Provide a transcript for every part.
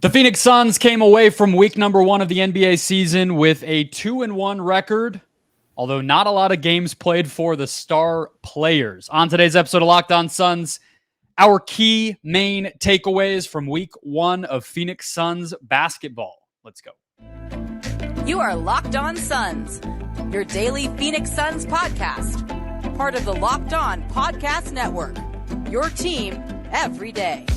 The Phoenix Suns came away from week number 1 of the NBA season with a 2-1 record, although not a lot of games played for the star players. On today's episode of Locked On Suns, our key main takeaways from week 1 of Phoenix Suns basketball. Let's go. You are Locked On Suns, your daily Phoenix Suns podcast, part of the Locked On Podcast Network, your team every day.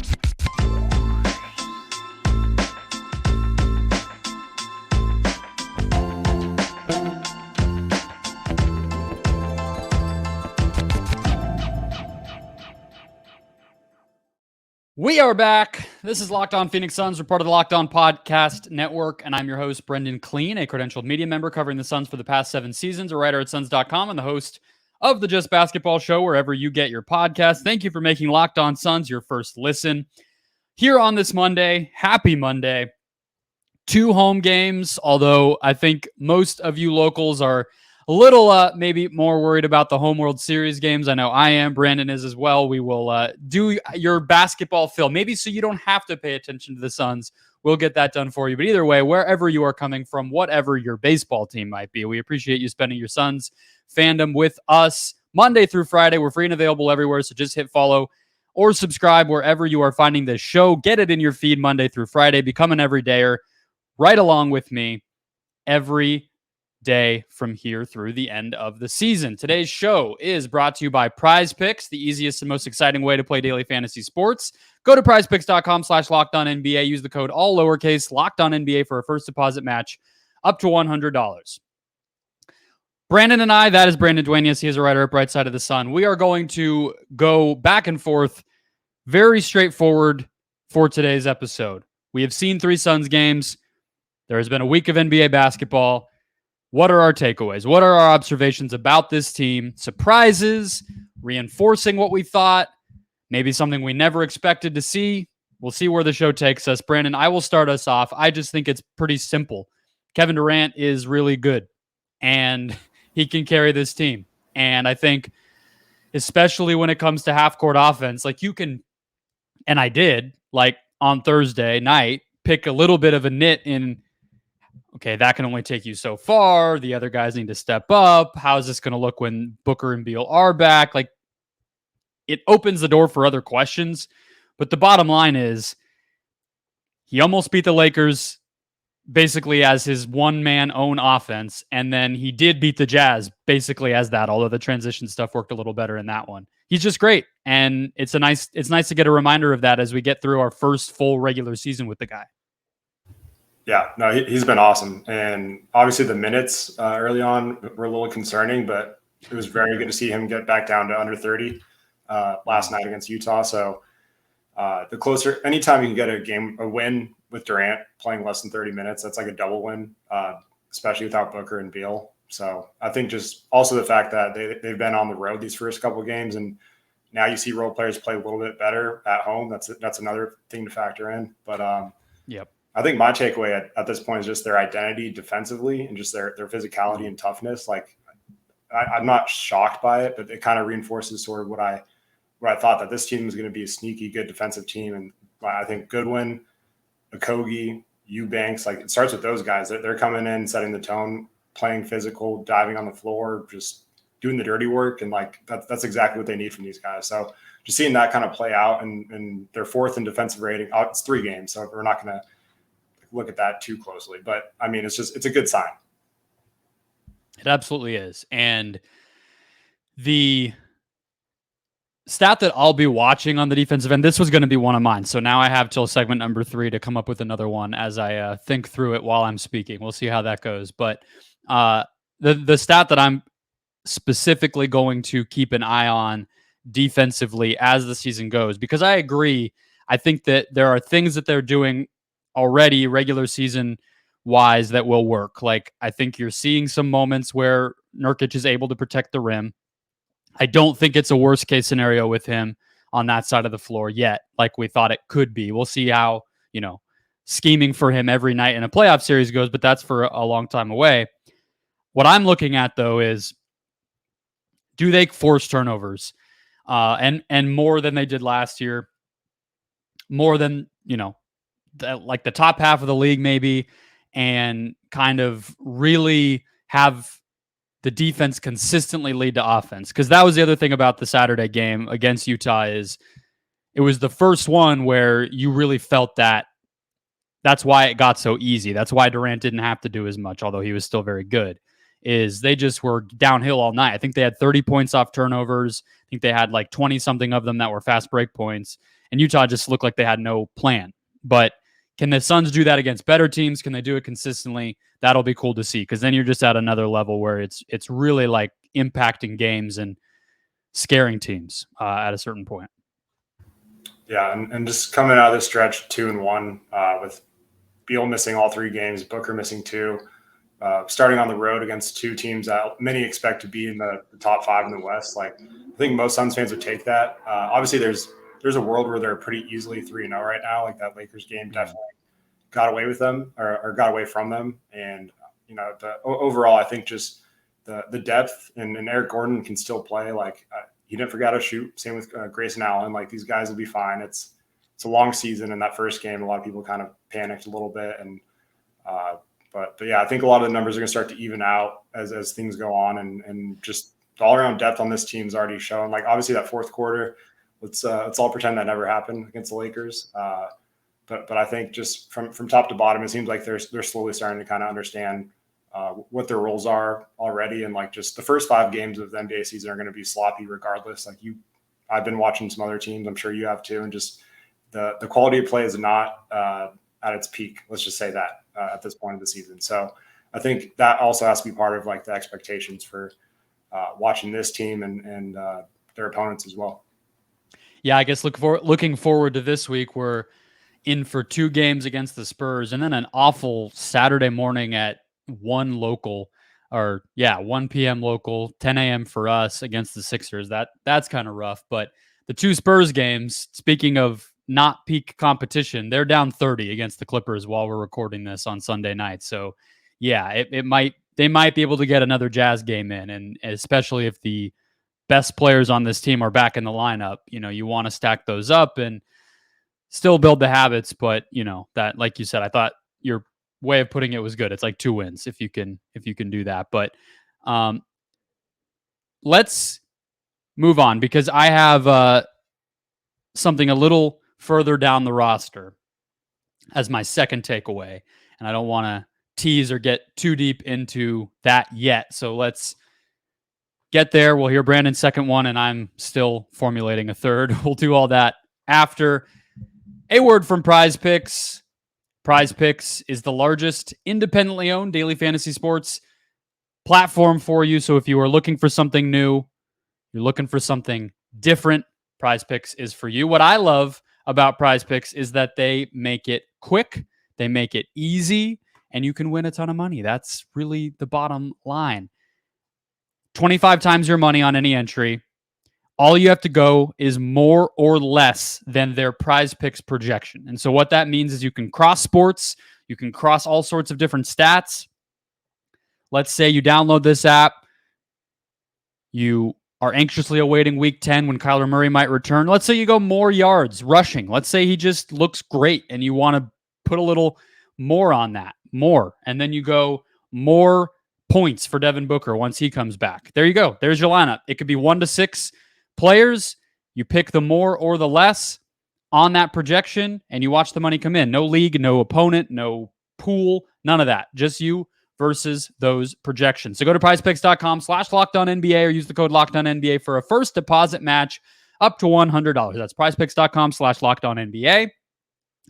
We are back. This is Locked On Phoenix Suns. We're part of the Locked On Podcast Network, and I'm your host, Brendon Kleen, a credentialed media member covering the Suns for the past 7 seasons, a writer at Suns.com, and the host of the Just Basketball Show, wherever you get your podcast. Thank you for making Locked On Suns your first listen. Here on this Monday, happy Monday, 2 home games, although I think most of you locals are a little maybe more worried about the home World Series games. I know I am. Brandon is as well. We will do your basketball film, maybe so you don't have to pay attention to the Suns. We'll get that done for you. But either way, wherever you are coming from, whatever your baseball team might be, we appreciate you spending your Suns fandom with us Monday through Friday. We're free and available everywhere, so just hit follow or subscribe wherever you are finding this show. Get it in your feed Monday through Friday. Become an everydayer right along with me every day from here through the end of the season. Today's show is brought to you by Prize Picks, the easiest and most exciting way to play daily fantasy sports. Go to prizepicks.com/LockedOnNBA. Use the code all lowercase LockedOnNBA for a first deposit match up to $100. Brandon and I, that is Brandon Dueñas. He is a writer at Bright Side of the Sun. We are going to go back and forth, very straightforward for today's episode. We have seen 3 Suns games. There has been a week of NBA basketball. What are our takeaways? What are our observations about this team? Surprises, reinforcing what we thought, maybe something we never expected to see. We'll see where the show takes us. Brandon, I will start us off. I just think it's pretty simple. Kevin Durant is really good, and he can carry this team. And I think, especially when it comes to half-court offense, like you can, and I did, like on Thursday night, pick a little bit of a nit in, okay, that can only take you so far. The other guys need to step up. How is this going to look when Booker and Beal are back? Like, it opens the door for other questions. But the bottom line is he almost beat the Lakers basically as his one-man own offense. And then he did beat the Jazz basically as that, although the transition stuff worked a little better in that one. He's just great. And it's nice to get a reminder of that as we get through our first full regular season with the guy. Yeah, no, he's been awesome. And obviously the minutes early on were a little concerning, but it was very good to see him get back down to under 30 last night against Utah. So anytime you can get a win with Durant playing less than 30 minutes, that's like a double win, especially without Booker and Beal. So I think just also the fact that they've been on the road these first couple of games, and now you see role players play a little bit better at home. That's another thing to factor in. But yep. I think my takeaway at this point is just their identity defensively and just their physicality and toughness. Like I'm not shocked by it, but it kind of reinforces sort of what I thought, that this team was going to be a sneaky good defensive team. And I think Goodwin, Okogie, Eubanks, like it starts with those guys. They're coming in, setting the tone, playing physical, diving on the floor, just doing the dirty work. And like that's exactly what they need from these guys. So just seeing that kind of play out, and they're 4th in defensive rating. It's 3 games, so we're not going to look at that too closely, but I mean, it's a good sign. It absolutely is. And the stat that I'll be watching on the defensive end, this was going to be one of mine. So now I have till segment number 3 to come up with another one as I think through it while I'm speaking. We'll see how that goes. But the stat that I'm specifically going to keep an eye on defensively as the season goes, because I agree. I think that there are things that they're doing already regular season wise that will work. Like I think you're seeing some moments where Nurkic is able to protect the rim. I don't think it's a worst case scenario with him on that side of the floor yet, like we thought it could be. We'll see how, scheming for him every night in a playoff series goes, but that's for a long time away. What I'm looking at though is, do they force turnovers? And more than they did last year, more than, like the top half of the league maybe, and kind of really have the defense consistently lead to offense. Because that was the other thing about the Saturday game against Utah is it was the first one where you really felt that. That's why it got so easy. That's why Durant didn't have to do as much, although he was still very good, is they just were downhill all night. I think they had 30 points off turnovers. I think they had like 20-something of them that were fast break points. And Utah just looked like they had no plan. But can the Suns do that against better teams? Can they do it consistently? That'll be cool to see, because then you're just at another level where it's really like impacting games and scaring teams at a certain point. Yeah, and just coming out of this stretch 2-1 with Beal missing all 3 games, Booker missing 2, starting on the road against 2 teams that many expect to be in the top 5 in the West. Like, I think most Suns fans would take that. Obviously, there's a world where they're pretty easily 3-0 right now. Like, that Lakers game definitely got away with them or got away from them. And, overall, I think just the depth and Eric Gordon can still play. Like, he didn't forget how to shoot. Same with Grayson Allen. Like, these guys will be fine. It's a long season. In that first game, a lot of people kind of panicked a little bit. And but yeah, I think a lot of the numbers are going to start to even out as things go on. And just the all-around depth on this team is already shown. Like, obviously, that fourth quarter, let's all pretend that never happened against the Lakers. But I think just from top to bottom, it seems like they're slowly starting to kind of understand what their roles are already. And like, just the first 5 games of the NBA season are going to be sloppy regardless. Like, I've been watching some other teams, I'm sure you have too, and just the quality of play is not at its peak. Let's just say that at this point of the season. So I think that also has to be part of like the expectations for watching this team and their opponents as well. Yeah, I guess looking forward to this week. We're in for 2 games against the Spurs, and then an awful Saturday morning at 1 p.m. local, 10 a.m. for us against the Sixers. That's kind of rough. But the 2 Spurs games, speaking of not peak competition, they're down 30 against the Clippers while we're recording this on Sunday night. So yeah, they might be able to get another Jazz game in, and especially if the best players on this team are back in the lineup, you want to stack those up and still build the habits. But that, like you said, I thought your way of putting it was good. It's like 2 wins if you can do that. But let's move on, because I have something a little further down the roster as my second takeaway, and I don't want to tease or get too deep into that yet. So let's get there. We'll hear Brandon's second one, and I'm still formulating a third. We'll do all that after a word from Prize Picks. Prize Picks is the largest independently owned daily fantasy sports platform for you. So if you are looking for something new, you're looking for something different, Prize Picks is for you. What I love about Prize Picks is that they make it quick, they make it easy, and you can win a ton of money. That's really the bottom line. 25 times your money on any entry. All you have to go is more or less than their Prize Picks projection. And so what that means is you can cross sports, you can cross all sorts of different stats. Let's say you download this app, you are anxiously awaiting week 10 when Kyler Murray might return. Let's say you go more yards rushing. Let's say he just looks great and you want to put a little more on that, and then you go more points for Devin Booker once he comes back. There you go. There's your lineup. It could be 1 to 6 players. You pick the more or the less on that projection, and you watch the money come in. No league, no opponent, no pool, none of that. Just you versus those projections. So go to prizepicks.com/LockedOnNBA or use the code LockedOnNBA for a first deposit match up to $100. That's prizepicks.com/LockedOnNBA.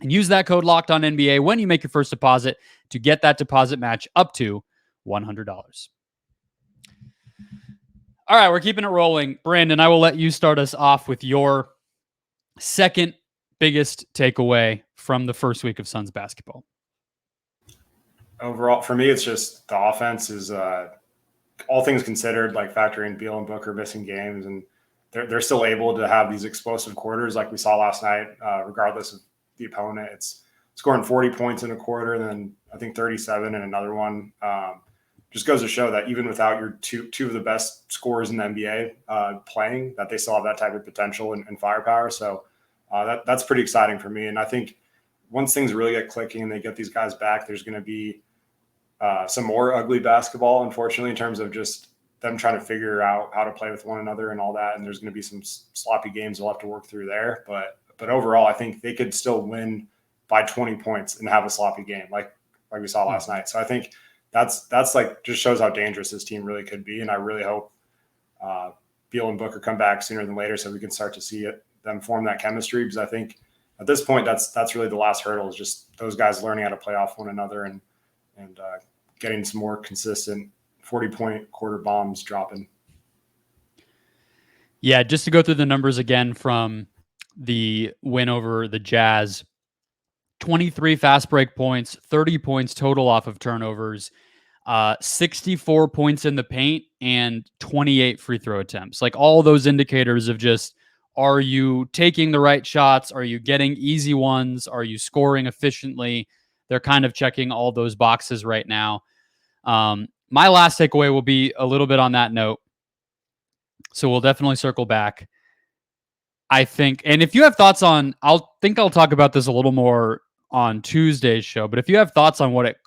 And use that code LockedOnNBA when you make your first deposit to get that deposit match up to $100. All right, we're keeping it rolling. Brandon, I will let you start us off with your second biggest takeaway from the first week of Suns basketball. Overall, for me, it's just the offense is all things considered, like factoring Beal and Booker missing games, and they're still able to have these explosive quarters like we saw last night, regardless of the opponent. It's scoring 40 points in a quarter, and then I think 37 in another one. Just goes to show that even without your two of the best scorers in the NBA playing, that they still have that type of potential and firepower. So that's pretty exciting for me. And I think once things really get clicking and they get these guys back, there's going to be some more ugly basketball, unfortunately, in terms of just them trying to figure out how to play with one another and all that. And there's going to be some sloppy games we'll have to work through there. But overall, I think they could still win by 20 points and have a sloppy game like we saw last night. So I think that's like just shows how dangerous this team really could be. And I really hope Beal and Booker come back sooner than later so we can start to see them form that chemistry, because I think at this point that's really the last hurdle, is just those guys learning how to play off one another and getting some more consistent 40-point quarter bombs dropping. Yeah, just to go through the numbers again from the win over the Jazz: 23 fast break points, 30 points total off of turnovers, 64 points in the paint, and 28 free throw attempts. Like, all those indicators of just, are you taking the right shots? Are you getting easy ones? Are you scoring efficiently? They're kind of checking all those boxes right now. My last takeaway will be a little bit on that note. So we'll definitely circle back. I think, and if you have thoughts on, I'll talk about this a little more on Tuesday's show, but if you have thoughts on what it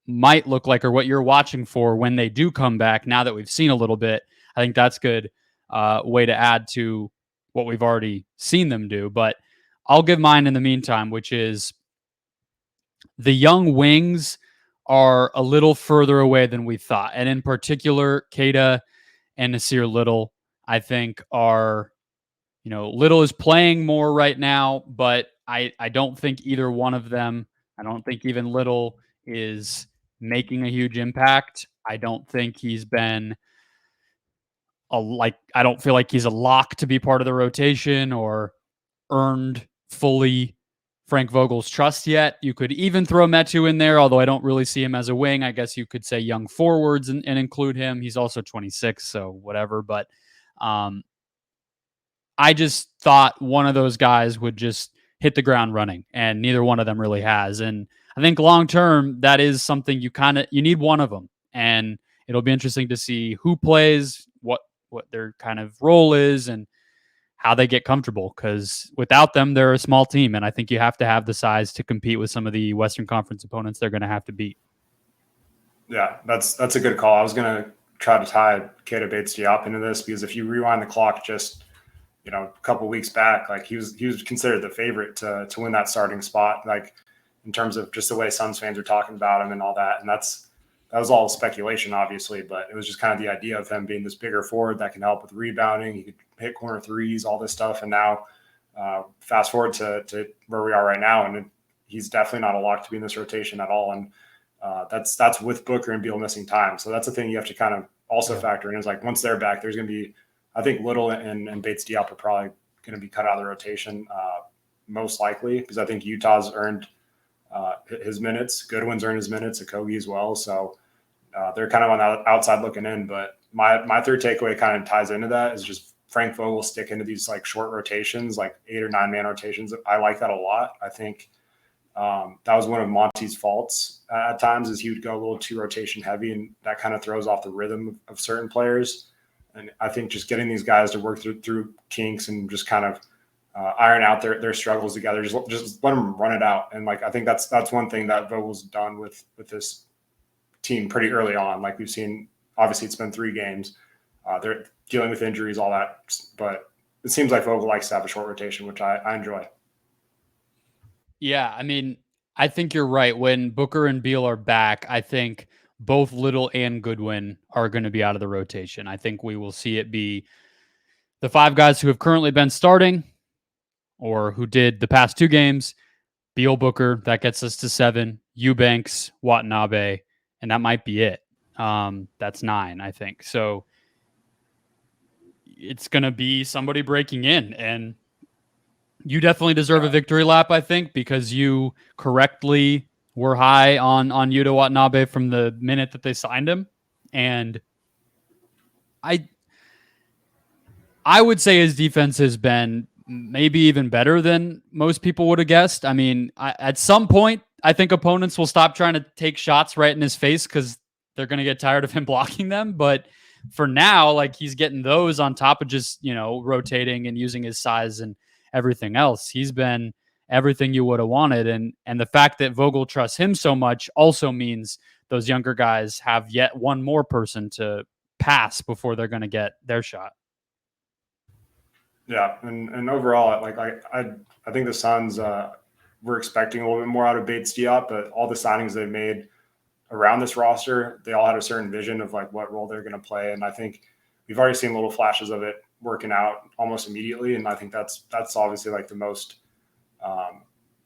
might look like or what you're watching for when they do come back, now that we've seen a little bit, I think that's good way to add to what we've already seen them do. But I'll give mine in the meantime, which is the young wings are a little further away than we thought. And in particular, Keita and Nasir Little, I think are, Little is playing more right now, but I don't think either one of them, I don't think even Little is making a huge impact. I don't think he's been I don't feel like he's a lock to be part of the rotation or earned fully Frank Vogel's trust yet. You could even throw Metu in there, although I don't really see him as a wing. I guess you could say young forwards and include him. He's also 26, so whatever. But I just thought one of those guys would just hit the ground running, and neither one of them really has. And I think long term, that is something you need one of them, and it'll be interesting to see who plays, what their kind of role is, and how they get comfortable, because without them, they're a small team, and I think you have to have the size to compete with some of the Western Conference opponents they're going to have to beat. Yeah, that's a good call. I was going to try to tie Keita Bates-Diop into this, because if you rewind the clock just a couple weeks back, like he was considered the favorite to win that starting spot, like in terms of just the way Suns fans are talking about him and all that. And that was all speculation, obviously, but it was just kind of the idea of him being this bigger forward that can help with rebounding. He could hit corner threes, all this stuff. And now fast forward to where we are right now, and he's definitely not a lock to be in this rotation at all. And that's with Booker and Beal missing time. So that's the thing you have to kind of also factor in, is like, once they're back, there's going to be, I think Little and Bates-Diop are probably going to be cut out of the rotation most likely, because I think Utah's earned his minutes. Goodwin's earned his minutes, Okogie as well. So they're kind of on the outside looking in. But my third takeaway kind of ties into that, is just Frank Vogel stick into these like short rotations, like 8 or 9 man rotations. I like that a lot. I think that was one of Monty's faults at times, is he would go a little too rotation heavy, and that kind of throws off the rhythm of certain players. And I think just getting these guys to work through kinks and just kind of iron out their struggles together, just let them run it out. And like, I think that's one thing that Vogel's done with this team pretty early on. Like, we've seen, obviously it's been 3 games. They're dealing with injuries, all that, but it seems like Vogel likes to have a short rotation, which I enjoy. Yeah, I mean, I think you're right. When Booker and Beal are back, I think both Little and Goodwin are going to be out of the rotation. I think we will see it be the 5 guys who have currently been starting, or who did the past 2 games. Beal, Booker, that gets us to 7. Eubanks, Watanabe, and that might be it. That's 9, I think. So it's going to be somebody breaking in, and you definitely deserve a victory lap, I think, because you correctly were high on Yuta Watanabe from the minute that they signed him. And I would say his defense has been maybe even better than most people would have guessed. I mean, at some point, I think opponents will stop trying to take shots right in his face, because they're going to get tired of him blocking them. But for now, like, he's getting those on top of just, rotating and using his size and everything else. He's been everything you would have wanted. And the fact that Vogel trusts him so much also means those younger guys have yet one more person to pass before they're going to get their shot. Yeah, and overall, like I think the Suns were expecting a little bit more out of Bates-Diop, but all the signings they've made around this roster, they all had a certain vision of like what role they're going to play, and I think we've already seen little flashes of it working out almost immediately, and I think that's obviously like the most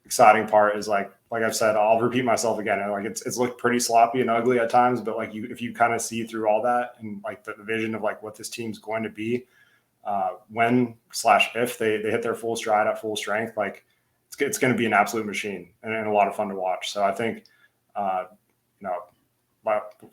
exciting part is like I've said, I'll repeat myself again, and like it's looked pretty sloppy and ugly at times, but like if you kind of see through all that and like the vision of like what this team's going to be when/if they hit their full stride at full strength, like it's going to be an absolute machine and a lot of fun to watch. So I think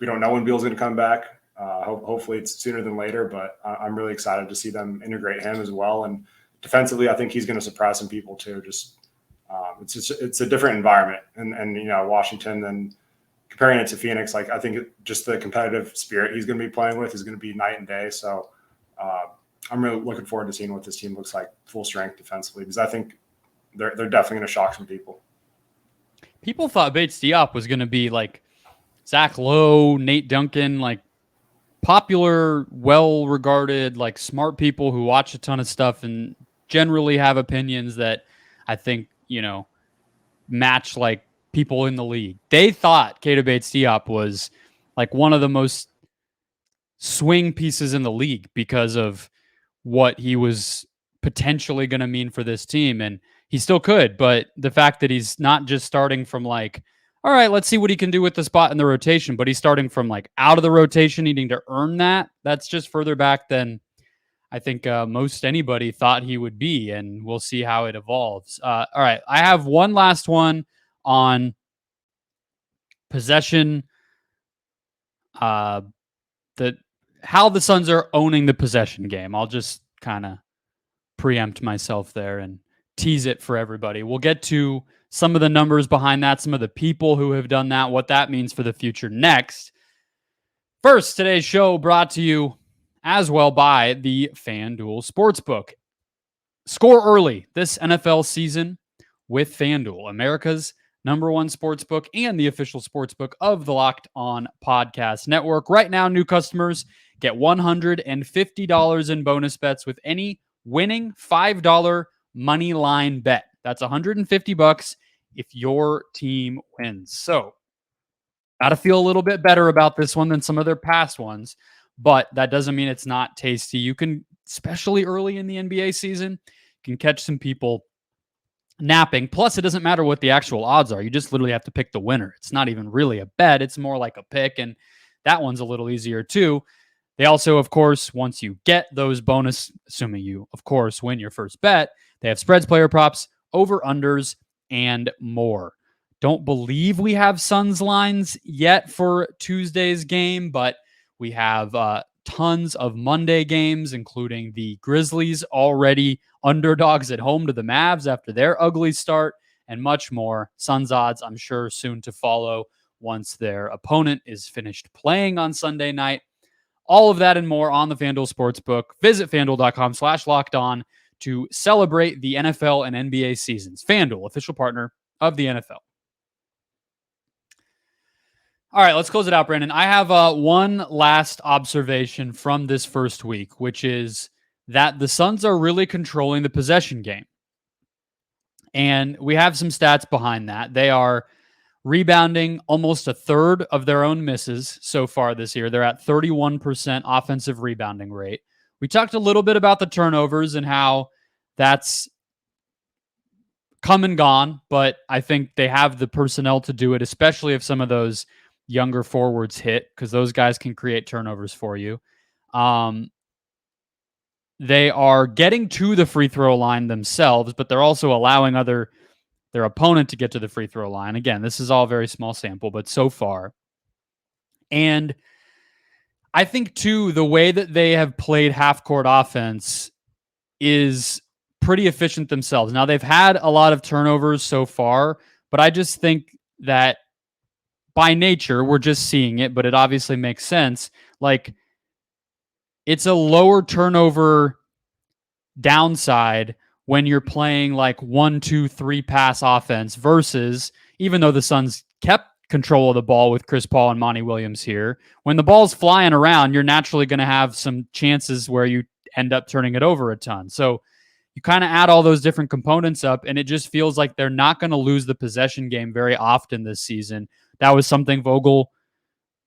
we don't know when Beal's going to come back. Hopefully it's sooner than later, but I'm really excited to see them integrate him as well. And defensively, I think he's going to surprise some people too. It's a different environment, and Washington, and comparing it to Phoenix, like I think just the competitive spirit he's going to be playing with is going to be night and day. So I'm really looking forward to seeing what this team looks like full strength defensively, because I think they're definitely going to shock some people. People thought Bates-Diop was going to be like Zach Lowe, Nate Duncan, like popular, well-regarded, like smart people who watch a ton of stuff and generally have opinions that I think, match like people in the league. They thought Keita Bates-Diop was like one of the most swing pieces in the league because of what he was potentially going to mean for this team. And he still could, but the fact that he's not just starting from like, all right, let's see what he can do with the spot in the rotation, but he's starting from like out of the rotation, needing to earn that. That's just further back than I think most anybody thought he would be, and we'll see how it evolves. All right, I have one last one on possession, how the Suns are owning the possession game. I'll just kind of preempt myself there and tease it for everybody. We'll get to some of the numbers behind that, some of the people who have done that, what that means for the future next. First, today's show brought to you as well by the FanDuel Sportsbook. Score early this NFL season with FanDuel, America's #1 sportsbook and the official sportsbook of the Locked On Podcast Network. Right now, new customers get $150 in bonus bets with any winning $5 money line bet. That's $150 if your team wins. So, got to feel a little bit better about this one than some of their past ones, but that doesn't mean it's not tasty. You can, especially early in the NBA season, can catch some people napping. Plus, it doesn't matter what the actual odds are. You just literally have to pick the winner. It's not even really a bet. It's more like a pick, and that one's a little easier too. They also, of course, once you get those bonus, assuming you, of course, win your first bet, they have spreads, player props, over-unders, and more. Don't believe we have Suns lines yet for Tuesday's game, but we have tons of Monday games, including the Grizzlies already underdogs at home to the Mavs after their ugly start, and much more. Suns odds, I'm sure, soon to follow once their opponent is finished playing on Sunday night. All of that and more on the FanDuel Sportsbook. Visit FanDuel.com/lockedon to celebrate the NFL and NBA seasons. FanDuel, official partner of the NFL. All right, let's close it out, Brandon. I have one last observation from this first week, which is that the Suns are really controlling the possession game. And we have some stats behind that. They are rebounding almost a third of their own misses so far this year. They're at 31% offensive rebounding rate. We talked a little bit about the turnovers and how that's come and gone, but I think they have the personnel to do it, especially if some of those younger forwards hit, because those guys can create turnovers for you. They are getting to the free throw line themselves, but they're also allowing their opponent to get to the free throw line. Again, this is all very small sample, but so far. And I think, too, the way that they have played half-court offense is pretty efficient themselves. Now, they've had a lot of turnovers so far, but I just think that by nature, we're just seeing it, but it obviously makes sense. Like, it's a lower turnover downside when you're playing like 1-2-3 pass offense versus, even though the Suns kept control of the ball with Chris Paul and Monty Williams here, when the ball's flying around, you're naturally going to have some chances where you end up turning it over a ton. So you kind of add all those different components up, and it just feels like they're not going to lose the possession game very often this season. That was something Vogel,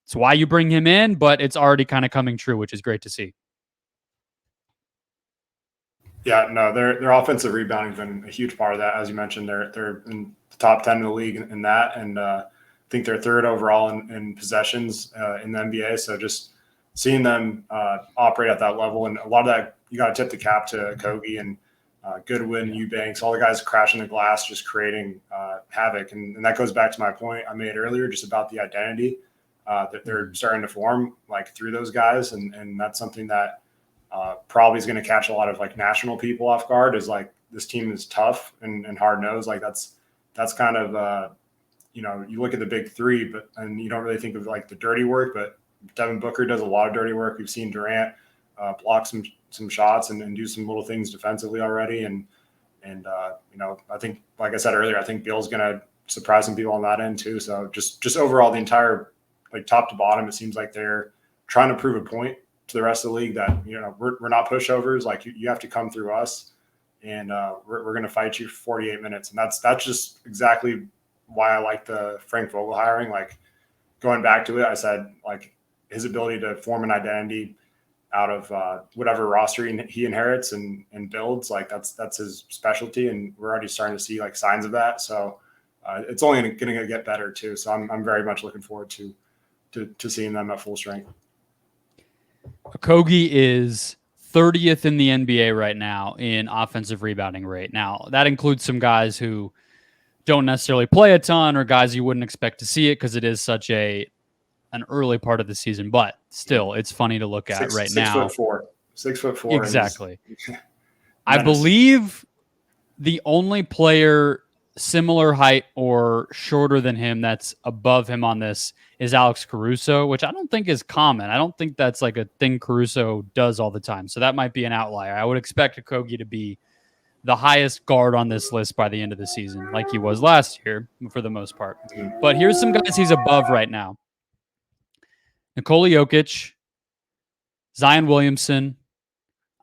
it's why you bring him in, but it's already kind of coming true, which is great to see. Yeah, no, their offensive rebounding has been a huge part of that. As you mentioned, they're in the top 10 in the league in that, and I think they're third overall in possessions in the NBA. So just seeing them operate at that level, and a lot of that, you got to tip the cap to Kogi and Goodwin, Eubanks, all the guys crashing the glass, just creating havoc. And that goes back to my point I made earlier, just about the identity that they're starting to form like through those guys. And that's something that probably is going to catch a lot of like national people off guard, is like, this team is tough and hard nosed. Like that's kind of, you look at the big three, and you don't really think of like the dirty work, but Devin Booker does a lot of dirty work. We've seen Durant block some shots and do some little things defensively already. And I think, like I said earlier, I think Beal's going to surprise some people on that end too. So just overall, the entire, like top to bottom, it seems like they're trying to prove a point to the rest of the league that, we're not pushovers. Like you have to come through us, and we're going to fight you for 48 minutes. And that's just exactly why I like the Frank Vogel hiring. Like, going back to it, I said, like, his ability to form an identity out of whatever roster he inherits and builds, like that's his specialty. And we're already starting to see like signs of that. So it's only going to get better too. So I'm very much looking forward to seeing them at full strength. Kogi is 30th in the NBA right now in offensive rebounding rate. Now, that includes some guys who don't necessarily play a ton, or guys you wouldn't expect to see it because it is such an early part of the season. But still, it's funny to look at right now. 6'4". Exactly. I believe the only player similar height or shorter than him that's above him on this is Alex Caruso, which I don't think is common. I don't think that's like a thing Caruso does all the time. So that might be an outlier. I would expect Kogi to be the highest guard on this list by the end of the season, like he was last year for the most part. But here's some guys he's above right now: Nikola Jokic, Zion Williamson,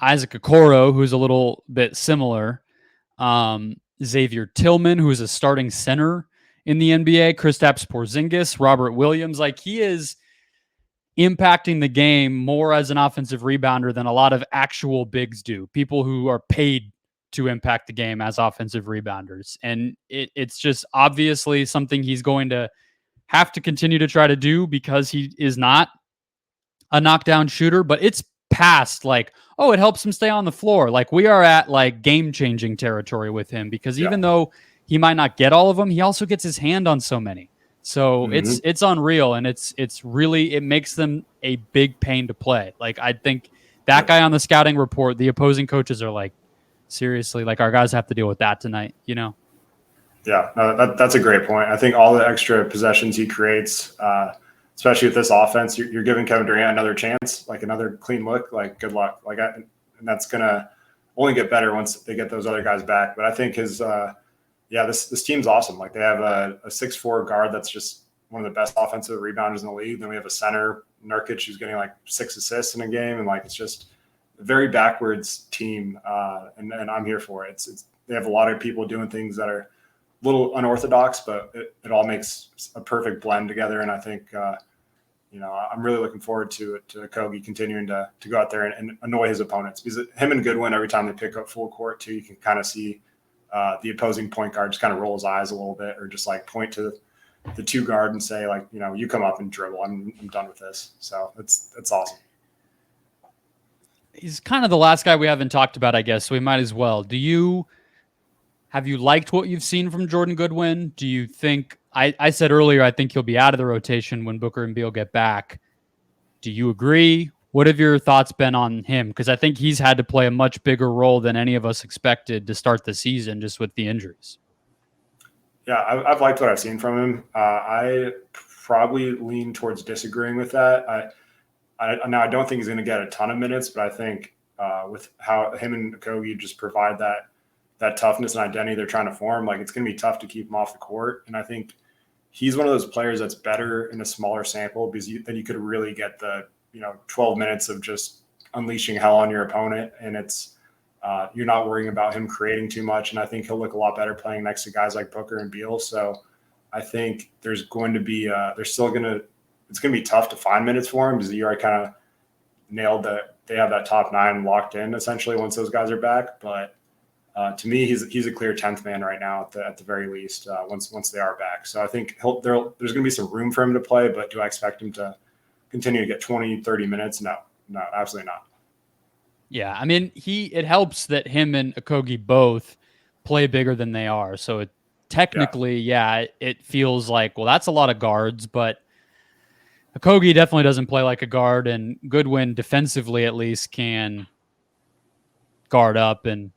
Isaac Okoro, who's a little bit similar, Xavier Tillman, who is a starting center in the NBA, Kristaps Porzingis, Robert Williams. Like, he is impacting the game more as an offensive rebounder than a lot of actual bigs do, people who are paid to impact the game as offensive rebounders. And it's just obviously something he's going to have to continue to try to do, because he is not a knockdown shooter, but it's past like, oh, it helps him stay on the floor. Like, we are at like game-changing territory with him, because even though he might not get all of them, he also gets his hand on so many. So it's unreal, and it's really, it makes them a big pain to play. Like, I think that guy on the scouting report, the opposing coaches are like, seriously, like, our guys have to deal with that tonight, Yeah, no, that's a great point. I think all the extra possessions he creates, especially with this offense, you're giving Kevin Durant another chance, like another clean look. Like, good luck. Like, and that's gonna only get better once they get those other guys back. But I think this team's awesome. Like, they have a 6'4" guard that's just one of the best offensive rebounders in the league. Then we have a center, Nurkic, who's getting like 6 assists in a game, and like, it's just a very backwards team. And I'm here for it. They have a lot of people doing things that are a little unorthodox, but it all makes a perfect blend together. And I think, I'm really looking forward to Kogi continuing to go out there and annoy his opponents, because him and Goodwin, every time they pick up full court too, you can kind of see the opposing point guard just kind of roll his eyes a little bit, or just like point to the two guard and say, like, you come up and dribble. I'm done with this. So it's awesome. He's kind of the last guy we haven't talked about, I guess, so we might as well. Have you liked what you've seen from Jordan Goodwin? Do you think, I said earlier, I think he'll be out of the rotation when Booker and Beal get back. Do you agree? What have your thoughts been on him? Because I think he's had to play a much bigger role than any of us expected to start the season, just with the injuries. Yeah, I've liked what I've seen from him. I probably lean towards disagreeing with that. Now, I don't think he's going to get a ton of minutes, but I think with how him and Kogi just provide that that toughness and identity they're trying to form, like it's going to be tough to keep him off the court. And I think he's one of those players that's better in a smaller sample because then you could really get the 12 minutes of just unleashing hell on your opponent, and it's you're not worrying about him creating too much. And I think he'll look a lot better playing next to guys like Booker and Beal. So I think there's going to be it's going to be tough to find minutes for him because you already kind of nailed that they have that top 9 locked in essentially once those guys are back. But to me, he's a clear 10th man right now at the very least once they are back. So I think there's going to be some room for him to play, but do I expect him to continue to get 20, 30 minutes? No, absolutely not. Yeah, I mean, it helps that him and Okogie both play bigger than they are. So it feels like, well, that's a lot of guards, but Okogie definitely doesn't play like a guard, and Goodwin defensively at least can guard up. And,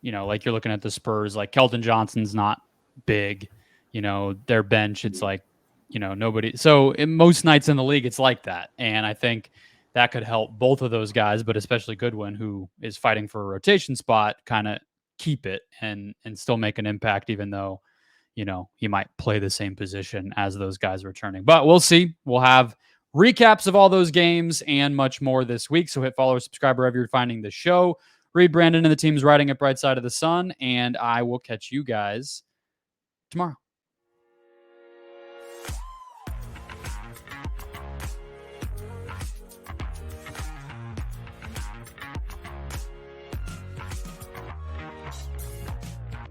like you're looking at the Spurs, like Kelton Johnson's not big, their bench, it's like, nobody. So in most nights in the league, it's like that. And I think that could help both of those guys, but especially Goodwin, who is fighting for a rotation spot, kind of keep it and still make an impact, even though, he might play the same position as those guys returning. But we'll see. We'll have recaps of all those games and much more this week. So hit follow or subscribe wherever you're finding the show. Read Brandon and the team's writing at Bright Side of the Sun, and I will catch you guys tomorrow.